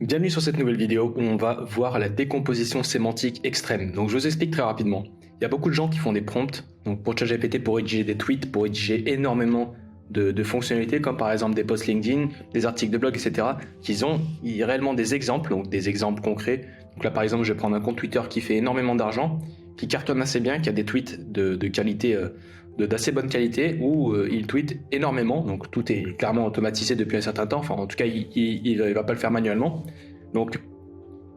Bienvenue sur cette nouvelle vidéo où on va voir la décomposition sémantique extrême. Donc je vous explique très rapidement. Il y a beaucoup de gens qui font des prompts donc pour ChatGPT pour rédiger des tweets, pour rédiger énormément de fonctionnalités comme par exemple des posts LinkedIn, des articles de blog, etc. Qui ont réellement des exemples, donc des exemples concrets. Donc là par exemple je vais prendre un compte Twitter qui fait énormément d'argent, qui cartonne assez bien, qui a des tweets de qualité, d'assez bonne qualité, où il tweet énormément, donc tout est clairement automatisé depuis un certain temps, enfin en tout cas il va pas le faire manuellement. Donc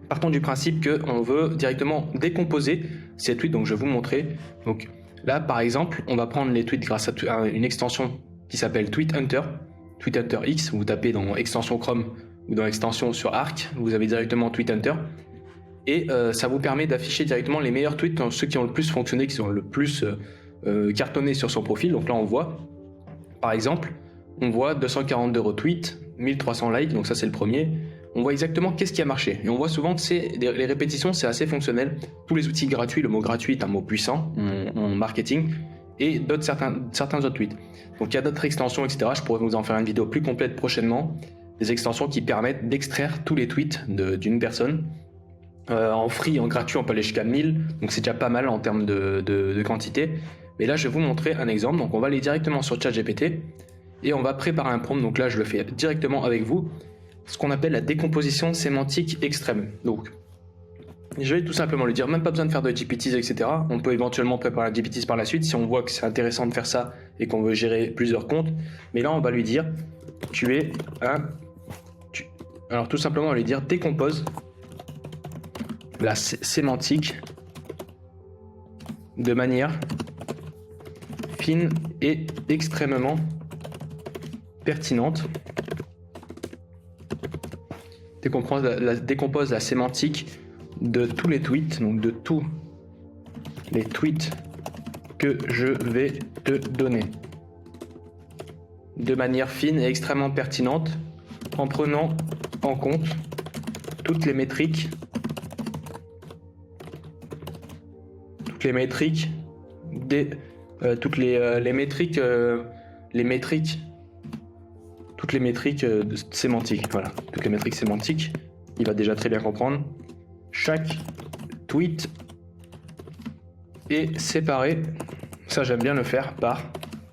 partons du principe qu'on veut directement décomposer ces tweets, donc je vais vous montrer. Donc là par exemple on va prendre les tweets grâce à une extension qui s'appelle Tweet Hunter X, vous tapez dans extension Chrome ou dans l'extension sur Arc, vous avez directement Tweet Hunter. Et ça vous permet d'afficher directement les meilleurs tweets, ceux qui ont le plus fonctionné, qui ont le plus cartonné sur son profil. Donc là on voit, par exemple, on voit 242 retweets, 1300 likes, donc ça c'est le premier. On voit exactement qu'est-ce qui a marché. Et on voit souvent que les répétitions, c'est assez fonctionnel. Tous les outils gratuits, le mot gratuit est un mot puissant en marketing, et certains autres tweets. Donc il y a d'autres extensions, etc. Je pourrais vous en faire une vidéo plus complète prochainement. Des extensions qui permettent d'extraire tous les tweets d'une personne. En free, en gratuit, on peut aller jusqu'à 1000, donc c'est déjà pas mal en termes de quantité. Mais là, je vais vous montrer un exemple. Donc on va aller directement sur ChatGPT et on va préparer un prompt. Donc là, je le fais directement avec vous. Ce qu'on appelle la décomposition sémantique extrême. Donc, je vais tout simplement lui dire, même pas besoin de faire de GPTs, etc. On peut éventuellement préparer un GPTs par la suite si on voit que c'est intéressant de faire ça et qu'on veut gérer plusieurs comptes. Mais là, on va lui dire, alors tout simplement, on va lui dire, décompose la sémantique de manière fine et extrêmement pertinente. Décompose la sémantique de tous les tweets, donc de tous les tweets que je vais te donner de manière fine et extrêmement pertinente en prenant en compte toutes les métriques sémantiques, voilà, toutes les métriques sémantiques, il va déjà très bien comprendre. Chaque tweet est séparé, ça j'aime bien le faire par,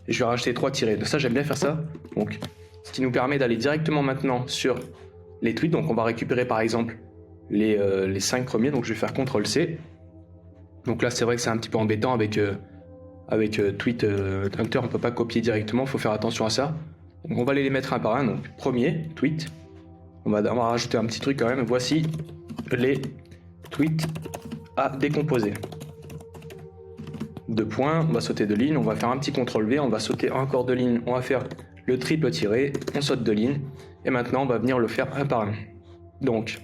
et je vais rajouter 3 tirets, de ça j'aime bien faire ça, donc ce qui nous permet d'aller directement maintenant sur les tweets. Donc on va récupérer par exemple les 5 premiers, donc je vais faire CTRL-C. Donc là c'est vrai que c'est un petit peu embêtant avec Tweet Hunter, on peut pas copier directement, il faut faire attention à ça. Donc on va aller les mettre un par un. Donc premier tweet, on va rajouter un petit truc quand même. Voici les tweets à décomposer. 2 points, on va sauter 2 lignes, on va faire un petit CTRL-V, on va sauter encore 2 lignes, on va faire le triple tiré, on saute 2 lignes, et maintenant on va venir le faire un par un. Donc,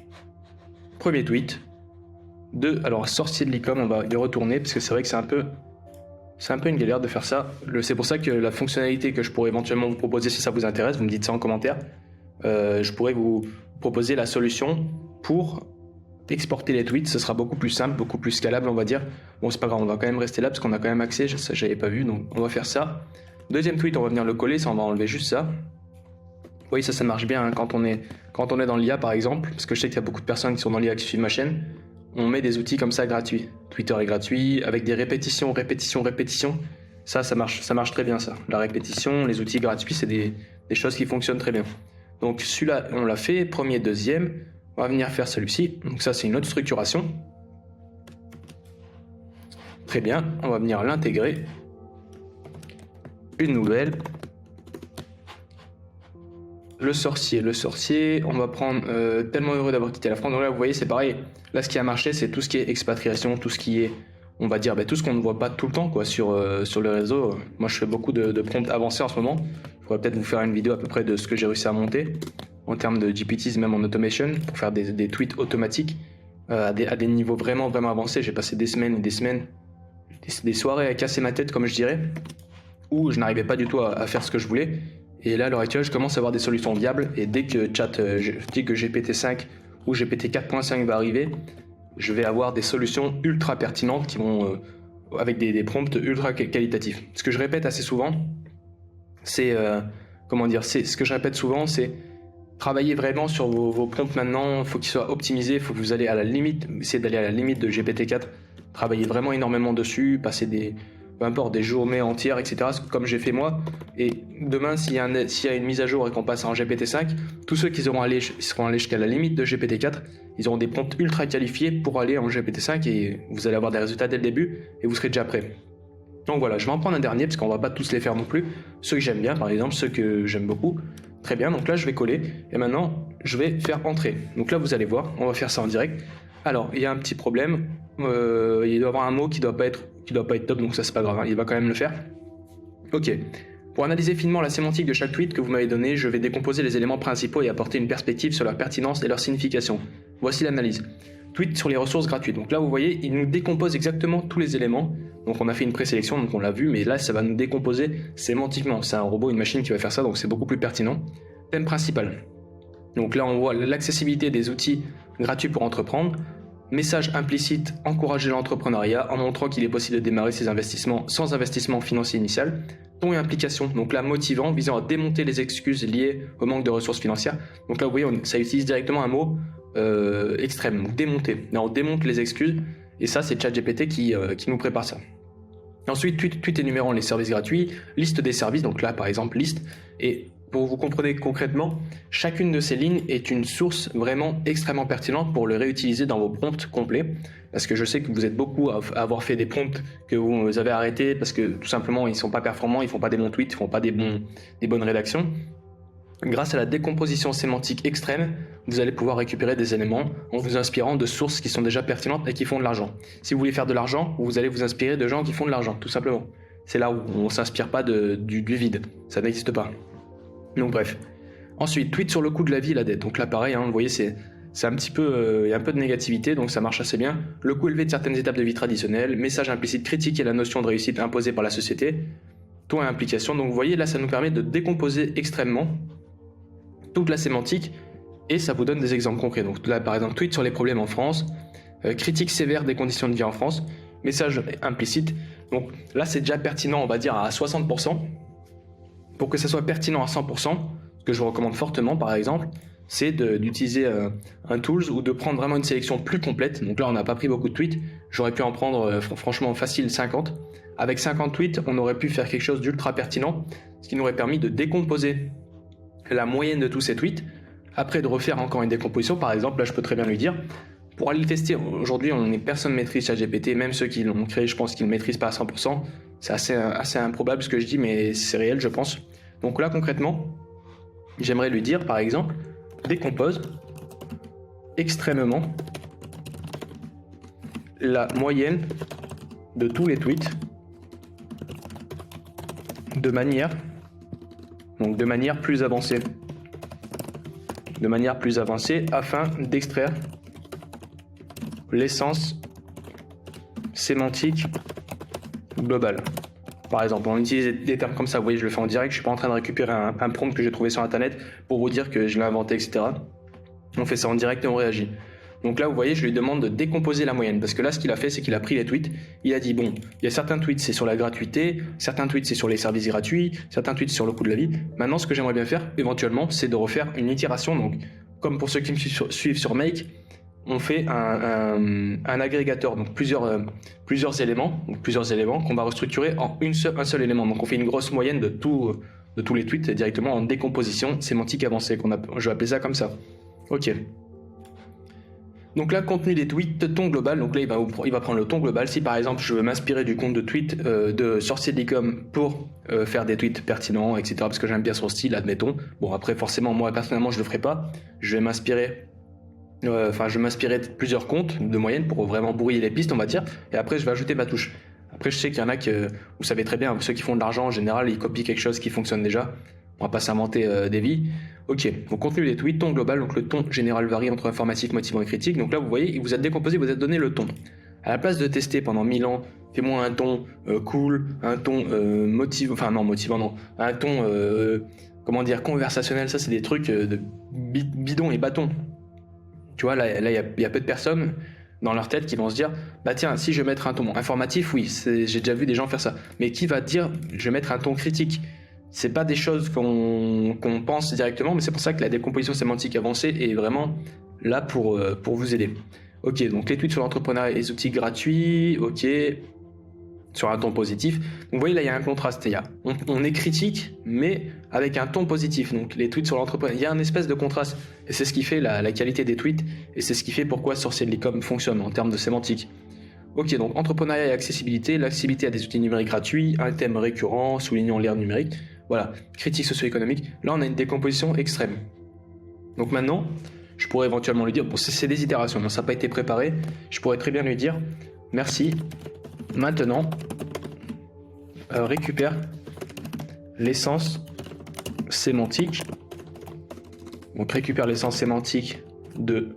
premier tweet, alors sorcier de l'icône, on va y retourner, parce que c'est vrai que c'est un peu une galère de faire ça. C'est pour ça que la fonctionnalité que je pourrais éventuellement vous proposer, si ça vous intéresse, vous me dites ça en commentaire, je pourrais vous proposer la solution pour exporter les tweets. Ce sera beaucoup plus simple, beaucoup plus scalable, on va dire. Bon, c'est pas grave, on va quand même rester là parce qu'on a quand même accès, ça j'avais pas vu, donc on va faire ça. Deuxième tweet, on va venir le coller, ça on va enlever juste ça. Vous voyez, ça marche bien hein, quand on est dans l'IA par exemple, parce que je sais qu'il y a beaucoup de personnes qui sont dans l'IA qui suivent ma chaîne. On met des outils comme ça gratuits. Twitter est gratuit, avec des répétitions. Ça marche très bien ça. La répétition, les outils gratuits, c'est des choses qui fonctionnent très bien. Donc celui-là, on l'a fait, premier, deuxième. On va venir faire celui-ci. Donc ça, c'est une autre structuration. Très bien, on va venir l'intégrer. Une nouvelle. Le sorcier, on va prendre tellement heureux d'avoir quitté la France. Donc là, vous voyez, c'est pareil. Là, ce qui a marché, c'est tout ce qui est expatriation, tout ce qui est, on va dire, tout ce qu'on ne voit pas tout le temps quoi, sur le réseau. Moi, je fais beaucoup de prompts avancés en ce moment. Je pourrais peut-être vous faire une vidéo à peu près de ce que j'ai réussi à monter en termes de GPTs, même en automation, pour faire des tweets automatiques à des niveaux vraiment, vraiment avancés. J'ai passé des semaines et des semaines, des soirées à casser ma tête, comme je dirais, où je n'arrivais pas du tout à faire ce que je voulais. Et là, à l'heure actuelle, je commence à avoir des solutions viables. Et dès que GPT-5 ou GPT 4.5 va arriver, je vais avoir des solutions ultra pertinentes qui vont, avec des prompts ultra qualitatifs. Ce que je répète assez souvent, c'est Travaillez vraiment sur vos prompts maintenant, il faut qu'ils soient optimisés, il faut que vous allez à la limite, essayez d'aller à la limite de GPT-4, travaillez vraiment énormément dessus, passez peu importe, des journées entières, etc., comme j'ai fait moi. Et demain, s'il y a une mise à jour et qu'on passe en GPT-5, tous ceux qui seront allés jusqu'à la limite de GPT-4, ils auront des prompts ultra qualifiés pour aller en GPT-5 et vous allez avoir des résultats dès le début et vous serez déjà prêt. Donc voilà, je vais en prendre un dernier parce qu'on va pas tous les faire non plus. Ceux que j'aime bien, par exemple, ceux que j'aime beaucoup. Très bien, donc là je vais coller et maintenant je vais faire entrer. Donc là vous allez voir, on va faire ça en direct. Alors il y a un petit problème, il doit y avoir un mot qui doit pas être top, donc ça c'est pas grave, hein, il va quand même le faire. Ok, pour analyser finement la sémantique de chaque tweet que vous m'avez donné, je vais décomposer les éléments principaux et apporter une perspective sur leur pertinence et leur signification. Voici l'analyse. Tweet sur les ressources gratuites. Donc là vous voyez, il nous décompose exactement tous les éléments. Donc on a fait une présélection, donc on l'a vu, mais là ça va nous décomposer sémantiquement. C'est un robot, une machine qui va faire ça, donc c'est beaucoup plus pertinent. Thème principal. Donc là on voit l'accessibilité des outils gratuits pour entreprendre. Message implicite, encourager l'entrepreneuriat en montrant qu'il est possible de démarrer ses investissements sans investissement financier initial. Ton et implication, donc là motivant, visant à démonter les excuses liées au manque de ressources financières. Donc là vous voyez, ça utilise directement un mot extrême, donc démonter. Là on démonte les excuses. Et ça, c'est ChatGPT qui nous prépare ça. Ensuite, tweet énumérant les services gratuits, liste des services, donc là par exemple liste. Et pour vous comprendre concrètement, chacune de ces lignes est une source vraiment extrêmement pertinente pour le réutiliser dans vos prompts complets. Parce que je sais que vous êtes beaucoup à avoir fait des prompts que vous avez arrêtés parce que tout simplement ils ne sont pas performants, ils ne font pas des bons tweets, ils ne font pas des bonnes rédactions. Grâce à la décomposition sémantique extrême, vous allez pouvoir récupérer des éléments en vous inspirant de sources qui sont déjà pertinentes et qui font de l'argent. Si vous voulez faire de l'argent, vous allez vous inspirer de gens qui font de l'argent, tout simplement. C'est là où on ne s'inspire pas du vide, ça n'existe pas. Donc bref. Ensuite, tweet sur le coût de la vie et la dette. Donc là pareil, hein, vous voyez, c'est un petit peu, y a un peu de négativité, donc ça marche assez bien. Le coût élevé de certaines étapes de vie traditionnelles, message implicite critiquer la notion de réussite imposée par la société, ton et implication. Donc vous voyez, là ça nous permet de décomposer extrêmement toute la sémantique et ça vous donne des exemples concrets. Donc là par exemple, tweet sur les problèmes en France, critique sévère des conditions de vie en France, message implicite. Donc là c'est déjà pertinent, on va dire à 60%. Pour que ça soit pertinent à 100%, ce que je vous recommande fortement par exemple, c'est d'utiliser un tools ou de prendre vraiment une sélection plus complète. Donc là on n'a pas pris beaucoup de tweets, j'aurais pu en prendre franchement facile 50. Avec 50 tweets, on aurait pu faire quelque chose d'ultra pertinent, ce qui nous aurait permis de décomposer la moyenne de tous ces tweets, après de refaire encore une décomposition. Par exemple, là je peux très bien lui dire, pour aller le tester, aujourd'hui personne ne maîtrise ChatGPT, même ceux qui l'ont créé, je pense qu'ils ne le maîtrisent pas à 100%, c'est assez improbable ce que je dis, mais c'est réel je pense. Donc là concrètement, j'aimerais lui dire par exemple, décompose extrêmement la moyenne de tous les tweets de manière plus avancée. De manière plus avancée afin d'extraire l'essence sémantique globale. Par exemple, on utilise des termes comme ça, vous voyez, je le fais en direct, je suis pas en train de récupérer un prompt que j'ai trouvé sur internet pour vous dire que je l'ai inventé, etc. On fait ça en direct et on réagit. Donc là, vous voyez, je lui demande de décomposer la moyenne. Parce que là, ce qu'il a fait, c'est qu'il a pris les tweets. Il a dit, bon, il y a certains tweets, c'est sur la gratuité. Certains tweets, c'est sur les services gratuits. Certains tweets, sur le coût de la vie. Maintenant, ce que j'aimerais bien faire, éventuellement, c'est de refaire une itération. Donc, comme pour ceux qui me suivent sur Make, on fait un agrégateur. Donc, plusieurs éléments qu'on va restructurer en un seul élément. Donc, on fait une grosse moyenne de tous les tweets directement en décomposition sémantique avancée. Je vais appeler ça comme ça. Ok. Donc là, contenu des tweets, ton global, donc là il va prendre le ton global. Si par exemple je veux m'inspirer du compte de tweet de Sorcier d'Ecom pour faire des tweets pertinents, etc. parce que j'aime bien son style, admettons. Bon après forcément moi personnellement je le ferai pas. Je vais m'inspirer de plusieurs comptes de moyenne pour vraiment brouiller les pistes on va dire. Et après je vais ajouter ma touche. Après je sais qu'il y en a que vous savez très bien, ceux qui font de l'argent en général ils copient quelque chose qui fonctionne déjà. On va pas s'inventer des vies. Ok, donc contenu des tweets, ton global, donc le ton général varie entre informatif, motivant et critique. Donc là, vous voyez, il vous a décomposé, vous a donné le ton. À la place de tester pendant 1000 ans, fais-moi un ton cool, un ton un ton, conversationnel, ça c'est des trucs de bidon et bâton. Tu vois, là il y a peu de personnes dans leur tête qui vont se dire, bah tiens, si je vais mettre un ton informatif, oui, j'ai déjà vu des gens faire ça. Mais qui va dire, je vais mettre un ton critique? c'est pas des choses qu'on pense directement, mais c'est pour ça que la décomposition sémantique avancée est vraiment là pour vous aider. Ok, donc les tweets sur l'entrepreneuriat et les outils gratuits, ok, sur un ton positif. Donc vous voyez là, il y a un contraste. On est critique, mais avec un ton positif. Donc les tweets sur l'entrepreneuriat, il y a un espèce de contraste. Et c'est ce qui fait la qualité des tweets, et c'est ce qui fait pourquoi Sorcier.com fonctionne en termes de sémantique. Ok, donc entrepreneuriat et accessibilité, l'accessibilité à des outils numériques gratuits, un thème récurrent, soulignant l'ère numérique. Voilà, critique socio-économique. Là, on a une décomposition extrême. Donc maintenant, je pourrais éventuellement lui dire, bon, c'est des itérations, ça n'a pas été préparé, je pourrais très bien lui dire, merci, maintenant, récupère l'essence sémantique. Donc récupère l'essence sémantique de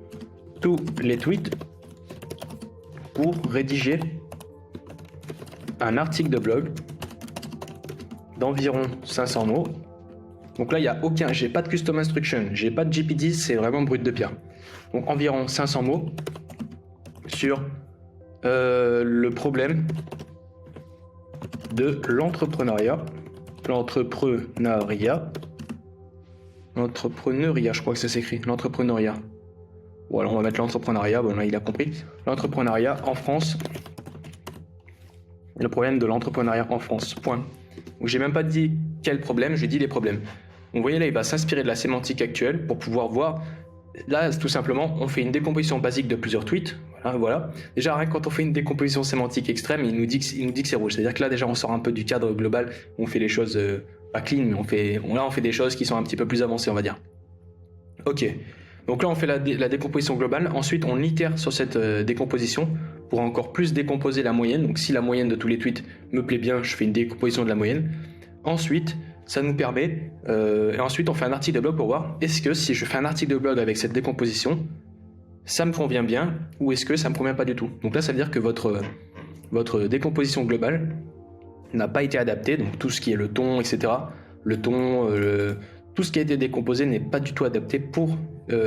tous les tweets pour rédiger un article de blog d'environ 500 mots. Donc là, il n'y a aucun, j'ai pas de custom instruction, j'ai pas de GPD, c'est vraiment brut de pierre. Donc environ 500 mots sur le problème de l'entrepreneuriat, je crois que ça s'écrit, l'entrepreneuriat. Bon, alors on va mettre l'entrepreneuriat, bon là il a compris. L'entrepreneuriat en France, le problème de l'entrepreneuriat en France, point. Donc j'ai même pas dit quel problème, j'ai dit les problèmes. Donc vous voyez là, il va s'inspirer de la sémantique actuelle pour pouvoir voir. Là, tout simplement, on fait une décomposition basique de plusieurs tweets. Voilà. Déjà, rien que quand on fait une décomposition sémantique extrême, il nous dit que c'est rouge. C'est-à-dire que là, déjà, on sort un peu du cadre global. On fait les choses pas clean, mais on fait des choses qui sont un petit peu plus avancées, on va dire. Ok. Donc là, on fait la décomposition globale. Ensuite, on itère sur cette décomposition pour encore plus décomposer la moyenne. Donc si la moyenne de tous les tweets me plaît bien, je fais une décomposition de la moyenne. Ensuite, ça nous permet, et ensuite on fait un article de blog pour voir est-ce que si je fais un article de blog avec cette décomposition, ça me convient bien ou est-ce que ça me convient pas du tout. Donc là, ça veut dire que votre décomposition globale n'a pas été adaptée, donc tout ce qui est le ton, etc. Le ton, tout ce qui a été décomposé n'est pas du tout adapté pour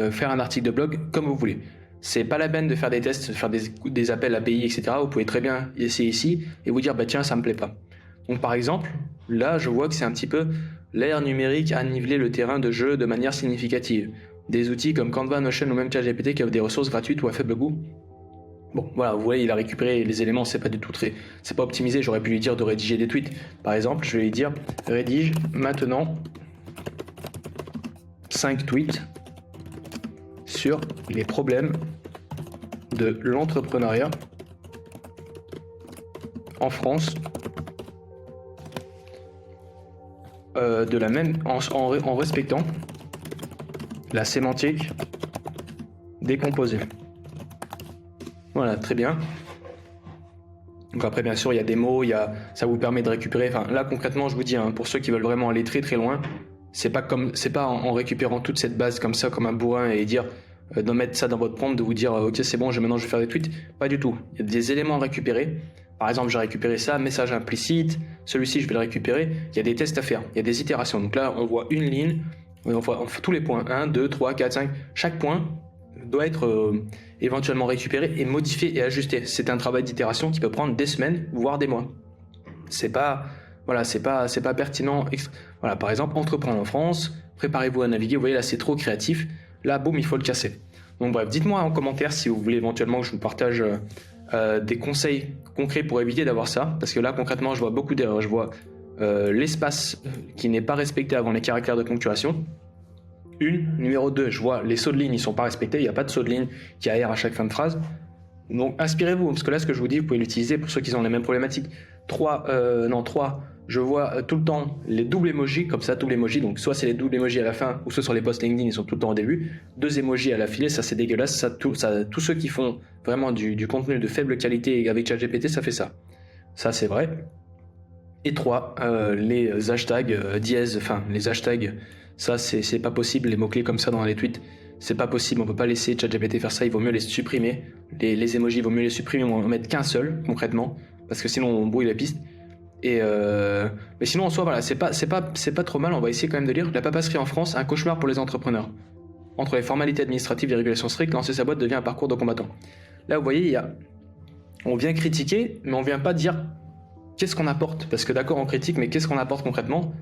faire un article de blog comme vous voulez. C'est pas la peine de faire des tests, de faire des appels API, etc. Vous pouvez très bien essayer ici et vous dire bah tiens, ça me plaît pas. Donc par exemple, là je vois que c'est un petit peu l'ère numérique a nivelé le terrain de jeu de manière significative. Des outils comme Canva, Notion ou même ChatGPT qui offrent des ressources gratuites ou à faible coût. Bon, voilà, vous voyez, il a récupéré les éléments, c'est pas du tout c'est pas optimisé. J'aurais pu lui dire de rédiger des tweets. Par exemple, je vais lui dire rédige maintenant 5 tweets sur les problèmes de l'entrepreneuriat en France, en respectant la sémantique décomposée. Voilà, très bien. Donc après, bien sûr, il y a des mots, ça vous permet de récupérer. Enfin, là, concrètement, je vous dis, hein, pour ceux qui veulent vraiment aller très très loin, c'est pas en récupérant toute cette base comme ça, comme un bourrin, et dire de mettre ça dans votre prompt, de vous dire ok, c'est bon, maintenant je vais faire des tweets. Pas du tout. Il y a des éléments à récupérer. Par exemple, j'ai récupéré ça, message implicite. Celui-ci, je vais le récupérer. Il y a des tests à faire. Il y a des itérations. Donc là, on voit une ligne. On fait tous les points. 1, 2, 3, 4, 5. Chaque point doit être éventuellement récupéré et modifié et ajusté. C'est un travail d'itération qui peut prendre des semaines, voire des mois. C'est pas pertinent. Voilà, par exemple, entreprendre en France, préparez-vous à naviguer. Vous voyez, là, c'est trop créatif. Là, boum, il faut le casser. Donc bref, dites-moi en commentaire si vous voulez éventuellement que je vous partage des conseils concrets pour éviter d'avoir ça. Parce que là, concrètement, je vois beaucoup d'erreurs. Je vois l'espace qui n'est pas respecté avant les caractères de ponctuation. Numéro 2, je vois les sauts de ligne, ils sont pas respectés, il n'y a pas de saut de ligne qui aère à chaque fin de phrase. Donc inspirez-vous, parce que là ce que je vous dis, vous pouvez l'utiliser pour ceux qui ont les mêmes problématiques. 3, je vois tout le temps les doubles emojis, comme ça, double emoji, donc soit c'est les doubles emojis à la fin, ou soit sur les posts LinkedIn, ils sont tout le temps au début. 2 emojis à l'affilée, ça c'est dégueulasse, tous ceux qui font vraiment du contenu de faible qualité avec ChatGPT, ça fait ça. Ça c'est vrai. Et 3, les hashtags dièse, enfin les hashtags, ça c'est pas possible, les mots-clés comme ça dans les tweets, c'est pas possible, on peut pas laisser ChatGPT faire ça, il vaut mieux les supprimer. Les emojis, il vaut mieux les supprimer, on va en mettre qu'un seul concrètement, parce que sinon on brouille la piste. Mais sinon en soi, voilà, c'est pas trop mal, on va essayer quand même de lire. La papasserie en France, un cauchemar pour les entrepreneurs. Entre les formalités administratives et les régulations strictes, lancer sa boîte devient un parcours de combattant. Là vous voyez, on vient critiquer, mais on vient pas dire qu'est-ce qu'on apporte, parce que d'accord on critique, mais qu'est-ce qu'on apporte concrètement?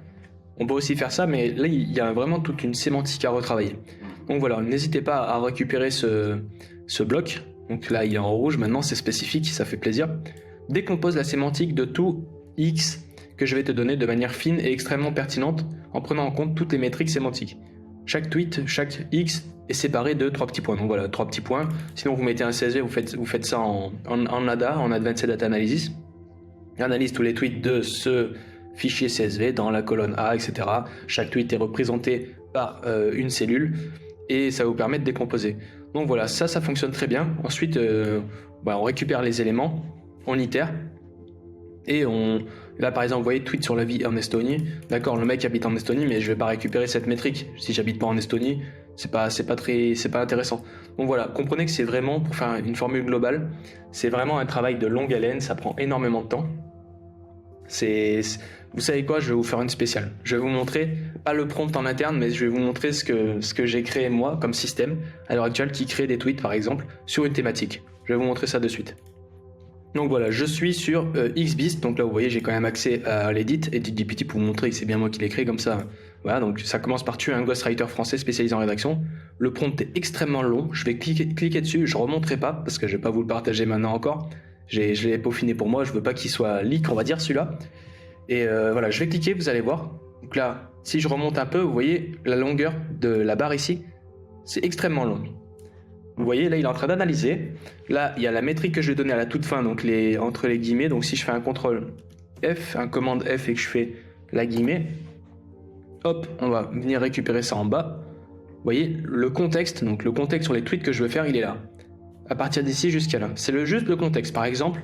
On peut aussi faire ça, mais là, il y a vraiment toute une sémantique à retravailler. Donc voilà, n'hésitez pas à récupérer ce bloc. Donc là, il est en rouge, maintenant c'est spécifique, ça fait plaisir. Décompose la sémantique de tout X que je vais te donner de manière fine et extrêmement pertinente en prenant en compte toutes les métriques sémantiques. Chaque tweet, chaque X est séparé de 3 petits points. Donc voilà, 3 petits points. Sinon, vous mettez un CSV, vous faites ça en ADA, en Advanced Data Analysis. Analyse tous les tweets de ce fichier CSV dans la colonne A, etc. Chaque tweet est représenté par une cellule et ça vous permet de décomposer. Donc voilà, ça fonctionne très bien. Ensuite, on récupère les éléments, on itère et là par exemple, vous voyez tweet sur la vie en Estonie. D'accord, le mec habite en Estonie, mais je vais pas récupérer cette métrique. Si j'habite pas en Estonie, c'est pas intéressant. Donc voilà, comprenez que c'est vraiment, pour faire une formule globale, c'est vraiment un travail de longue haleine, ça prend énormément de temps. Vous savez quoi, je vais vous faire une spéciale. Je vais vous montrer, pas le prompt en interne, mais je vais vous montrer ce que j'ai créé moi comme système à l'heure actuelle qui crée des tweets par exemple sur une thématique. Je vais vous montrer ça de suite. Donc voilà, je suis sur XBeast, donc là vous voyez j'ai quand même accès à l'edit GPT pour vous montrer que c'est bien moi qui l'ai créé comme ça. Voilà, donc ça commence par tuer un ghostwriter français spécialisé en rédaction. Le prompt est extrêmement long, je vais cliquer dessus, je ne remonterai pas parce que je ne vais pas vous le partager maintenant encore. Je l'ai peaufiné pour moi, je veux pas qu'il soit leak, on va dire celui-là. Et voilà, je vais cliquer, vous allez voir. Donc là, si je remonte un peu, vous voyez la longueur de la barre ici, c'est extrêmement long. Vous voyez, là il est en train d'analyser. Là, il y a la métrique que je vais donner à la toute fin, donc entre les guillemets. Donc si je fais un CTRL F, un commande F et que je fais la guillemets, hop, on va venir récupérer ça en bas. Vous voyez, le contexte, donc le contexte sur les tweets que je veux faire, il est là. À partir d'ici jusqu'à là. C'est juste le contexte. Par exemple,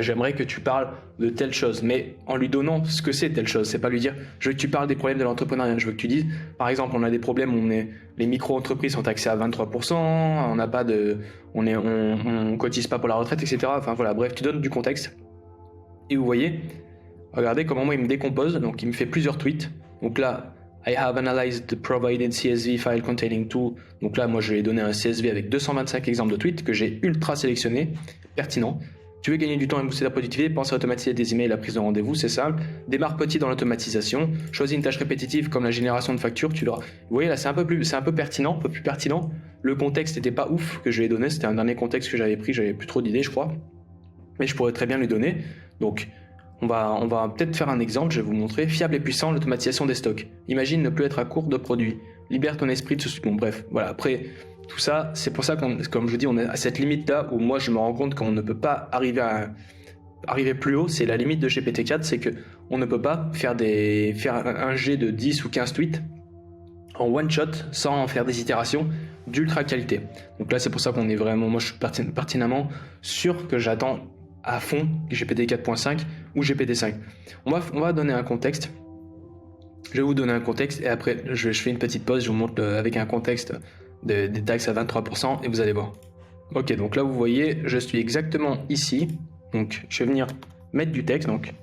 j'aimerais que tu parles de telle chose, mais en lui donnant ce que c'est telle chose. C'est pas lui dire, je veux que tu parles des problèmes de l'entrepreneuriat. Je veux que tu dises, par exemple, on a des problèmes où les micro-entreprises sont taxées à 23%, on n'a pas de, on cotise pas pour la retraite, etc. Enfin voilà, bref, tu donnes du contexte. Et vous voyez, regardez comment moi il me décompose. Donc il me fait plusieurs tweets. Donc là, I have analyzed the provided CSV file containing two. Donc là, moi, je lui ai donné un CSV avec 225 exemples de tweets que j'ai ultra sélectionnés, pertinents. Tu veux gagner du temps et booster ta productivité, pense à automatiser des emails, la prise de rendez-vous, c'est simple. Démarre petit dans l'automatisation. Choisis une tâche répétitive comme la génération de factures. Vous voyez là, c'est un peu pertinent, un peu plus pertinent. Le contexte n'était pas ouf que je lui ai donné. C'était un dernier contexte que j'avais pris. J'avais plus trop d'idées, je crois. Mais je pourrais très bien lui donner. Donc, on va peut-être faire un exemple, je vais vous montrer. Fiable et puissant, l'automatisation des stocks. Imagine ne plus être à court de produits. Libère ton esprit de ce... Bon, bref, voilà. Après, tout ça, c'est pour ça comme je vous dis, on est à cette limite-là où moi, je me rends compte qu'on ne peut pas arriver plus haut. C'est la limite de GPT-4, c'est qu'on ne peut pas faire un jet de 10 ou 15 tweets en one shot sans faire des itérations d'ultra qualité. Donc là, c'est pour ça qu'on est vraiment... Moi, je suis pertinemment sûr que j'attends à fond GPT 4.5 ou GPT 5. On va donner un contexte. Je vais vous donner un contexte et après je fais une petite pause, je vous montre avec un contexte des taxes à 23% et vous allez voir. Ok, donc là vous voyez, je suis exactement ici. Donc je vais venir mettre du texte. Donc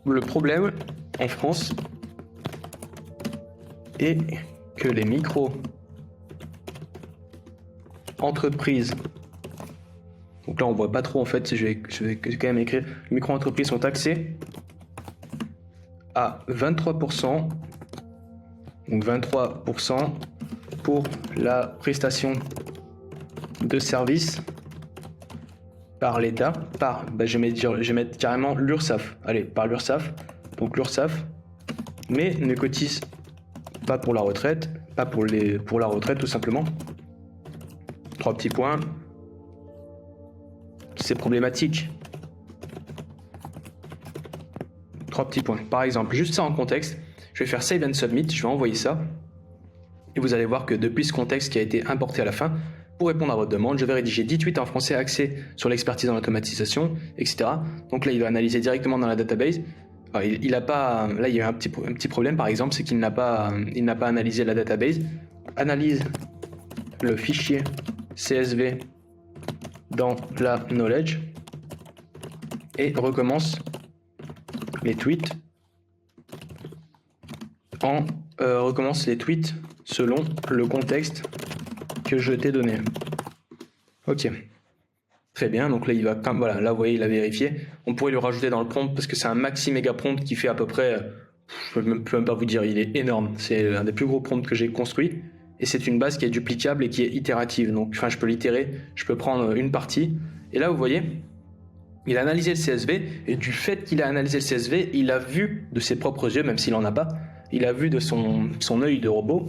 le problème en France est que les micro-entreprises, donc là on voit pas trop en fait, je vais quand même écrire, les micro-entreprises sont taxées à 23%, donc 23% pour la prestation de services par l'État, je vais mettre carrément l'URSSAF, allez, par l'URSSAF, donc l'URSSAF, mais ne cotise pas pour la retraite, pour la retraite tout simplement. 3 petits points. C'est problématique. 3 petits points. Par exemple, juste ça en contexte, je vais faire Save and Submit, je vais envoyer ça. Et vous allez voir que depuis ce contexte qui a été importé à la fin, pour répondre à votre demande, je vais rédiger 10 tweets en français axés sur l'expertise dans l'automatisation, etc. Donc là, il va analyser directement dans la database. Alors, il a pas, là, il y a un petit problème, par exemple, c'est qu'il n'a pas analysé la database. Analyse le fichier CSV dans la knowledge et recommence les tweets selon le contexte que je t'ai donné. Ok, très bien. Donc là il va, voilà, là vous voyez il a vérifié. On pourrait le rajouter dans le prompt parce que c'est un maxi méga prompt qui fait à peu près peux même pas vous dire, il est énorme. C'est un des plus gros prompts que j'ai construit. Et c'est une base qui est duplicable et qui est itérative. Donc, enfin, je peux l'itérer, je peux prendre une partie. Et là, vous voyez, il a analysé le CSV. Et du fait qu'il a analysé le CSV, il a vu de ses propres yeux, même s'il n'en a pas, il a vu de son œil de robot,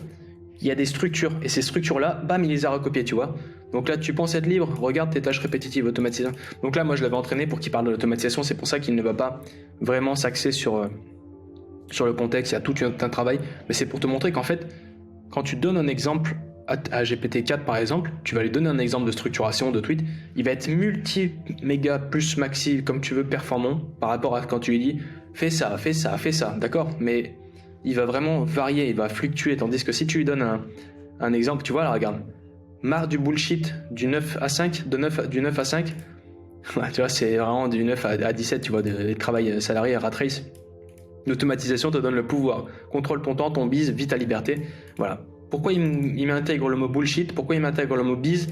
qu'il y a des structures. Et ces structures-là, bam, il les a recopiées, tu vois. Donc là, tu penses être libre, regarde tes tâches répétitives, automatisées. Donc là, moi, je l'avais entraîné pour qu'il parle de l'automatisation. C'est pour ça qu'il ne va pas vraiment s'axer sur le contexte. Il y a tout un travail. Mais c'est pour te montrer qu'en fait, quand tu donnes un exemple à GPT-4 par exemple, tu vas lui donner un exemple de structuration de tweet, il va être multi, méga, plus maxi, comme tu veux, performant par rapport à quand tu lui dis fais ça, fais ça, fais ça, d'accord? Mais il va vraiment varier, il va fluctuer, tandis que si tu lui donnes un exemple, tu vois, là, regarde, marre du bullshit du 9 à 5, du 9 à 5, tu vois, c'est vraiment du 9 à 17, tu vois, des travail salarié à rat race. L'automatisation te donne le pouvoir. Contrôle ton temps, ton bise, vis ta liberté. Voilà. Pourquoi il m'intègre le mot bullshit? Pourquoi il m'intègre le mot bise?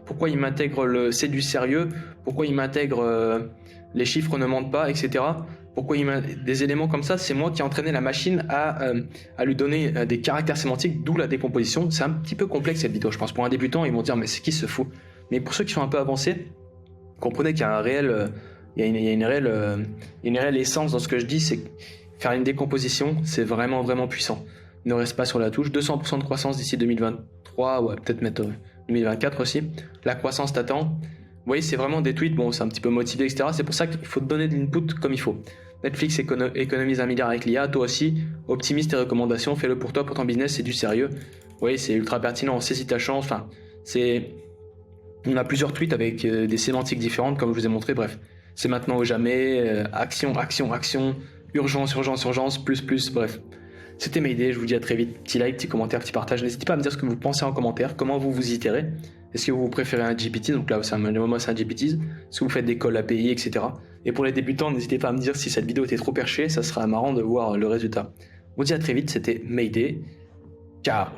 Pourquoi il m'intègre le c'est du sérieux? Pourquoi il m'intègre les chiffres ne mentent pas, etc. Pourquoi des éléments comme ça? C'est moi qui ai entraîné la machine à lui donner des caractères sémantiques, d'où la décomposition. C'est un petit peu complexe cette vidéo, je pense. Pour un débutant, ils vont dire mais c'est qui ce fou? Mais pour ceux qui sont un peu avancés, comprenez qu'il y a un réel, il y a une réelle essence dans ce que je dis, c'est faire une décomposition, c'est vraiment, vraiment puissant. Ne reste pas sur la touche. 200% de croissance d'ici 2023, ouais, peut-être mettre 2024 aussi. La croissance t'attend. Vous voyez, c'est vraiment des tweets, bon, c'est un petit peu motivé, etc. C'est pour ça qu'il faut te donner de l'input comme il faut. Netflix économise 1 milliard avec l'IA, toi aussi, optimise tes recommandations, fais-le pour toi, pour ton business, c'est du sérieux. Vous voyez, c'est ultra pertinent, saisis ta chance, enfin, on a plusieurs tweets avec des sémantiques différentes, comme je vous ai montré, bref. C'est maintenant ou jamais, action, action, action, urgence, urgence, urgence, plus, bref. C'était mes idées, je vous dis à très vite. Petit like, petit commentaire, petit partage. N'hésitez pas à me dire ce que vous pensez en commentaire, comment vous itérez. Est-ce que vous préférez un GPT? Donc là, c'est un GPT. Est-ce que vous faites des calls API, etc. Et pour les débutants, n'hésitez pas à me dire si cette vidéo était trop perchée, ça sera marrant de voir le résultat. On vous dit à très vite, c'était Mayday. Ciao.